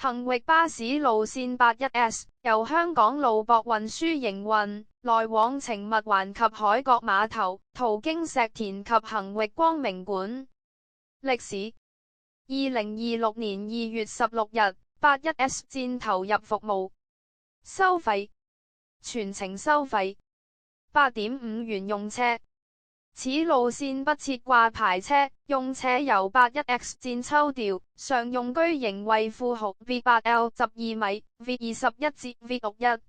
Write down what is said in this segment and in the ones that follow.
恆域巴士路線 81S 由香港路博運輸營運，來往程密環及海角碼頭，途經石田及恆域光明館。歷史：2026年2月16日 81S 線投入服務。收費：全程收費8.5元用車。此路線不設掛牌車，用車由 81X 線抽調，常用居型為富豪 V8L 12米 V21 至 V61。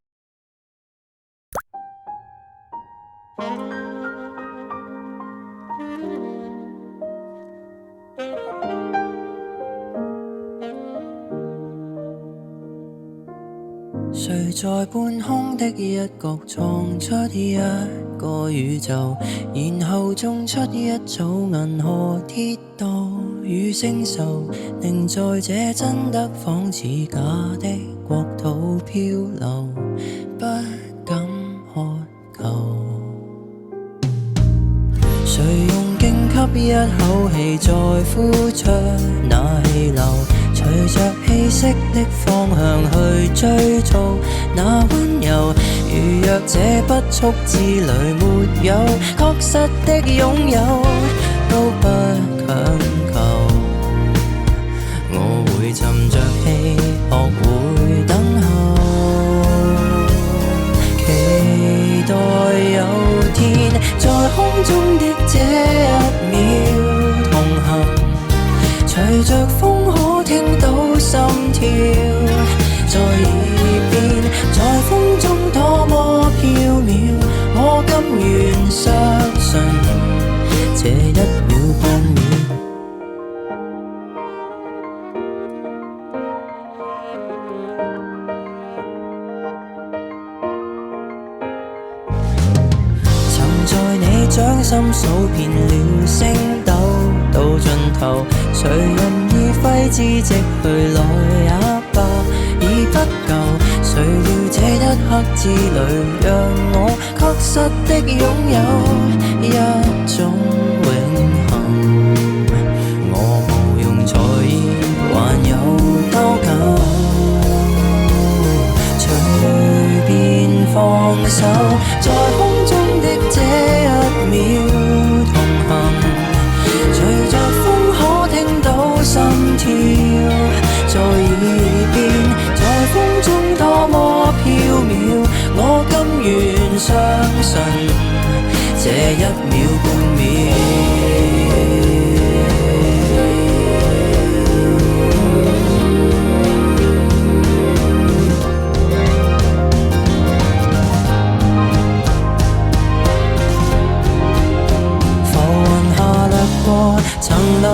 誰在半空的一角創出一個宇宙，然後種出一組銀河鐵道與星宿，令在這真的仿似假的國土漂流，不敢渴求。誰用勁吸一口氣再呼出那氣流，隨着氣息的方向去追逐那溫柔，如若這不速之旅沒有確實的擁有，都不強求。我會沉着氣，學會等候，期待有天在空中的這一秒同行，隨着風可聽到心跳在耳邊，在風中多麼飄渺，我甘願相信這一秒半秒。曾在你掌心數遍了星斗，到盡頭誰任意揮之即去來也罷，已不夠。誰料這一刻之旅讓我確實的擁有一種永恆，我無用在意還有多久，隨便放手，在空中的這一秒同行，隨着風可聽到心跳在耳邊，在風中多麼飄渺，我甘願相信這一秒半秒。曾留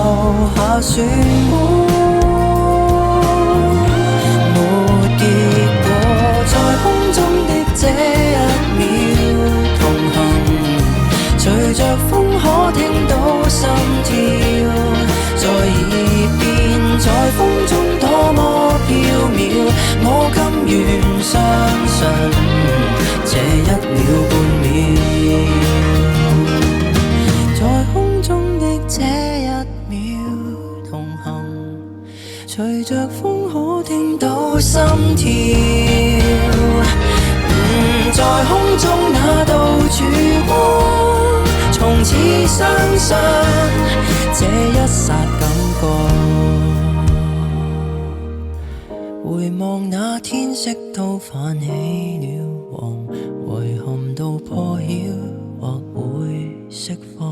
下漩渦，沒結果，在空中的這一秒同行，隨着風可聽到心跳在耳邊，在風中多麼飄渺，我甘願相信這一秒半秒。這一秒同行，隨着風可聽到心跳，在空中那道曙光，從此相信這一剎感覺。回望那天色都泛起了黃，遺憾到破曉或會釋放。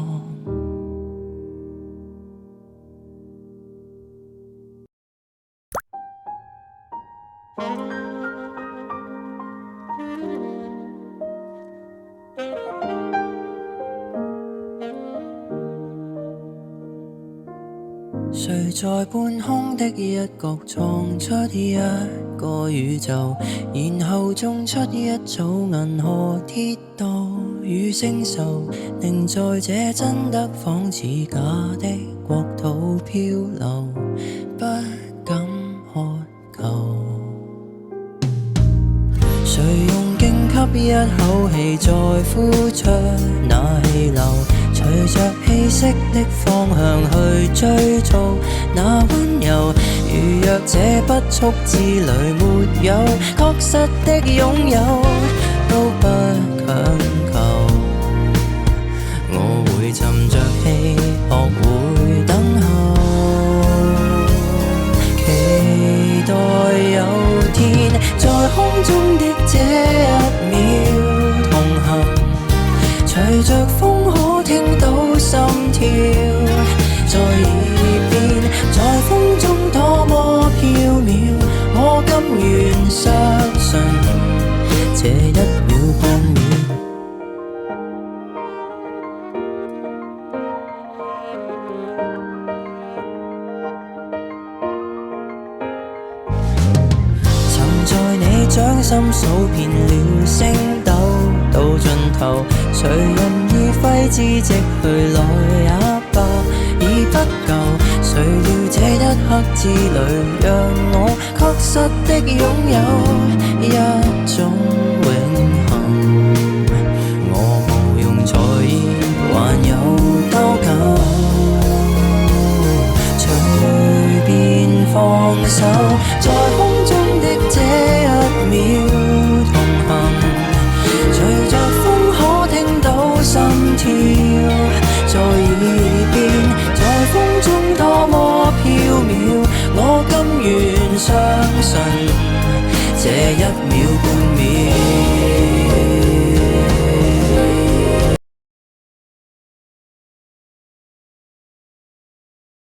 誰在半空的一角創出一個宇宙，然後種出一組銀河鐵道與星宿，令在這真的仿似假的國土漂流，不敢渴求。誰用勁吸一口氣再呼出那氣流，隨着氣息的方向去追逐那溫柔，如如若這不速之旅沒有確實的擁有，都不強求。我會沉着氣，學會等候，期待有天在空中的這一秒同行，隨着風可聽到心跳在耳邊，在風中多麼飄渺，我甘願相信這一秒半秒。曾在你掌心數遍了星斗，到盡頭，誰人已揮之即去來也罷，已不夠。誰料這一刻之旅，讓我確實的擁有一種永恆。我無用在意還有多久，隨便放手，在空中的這一秒同行，隨着風可聽到心跳在耳邊，在風中多麼飄渺，我甘願相信這一秒半秒。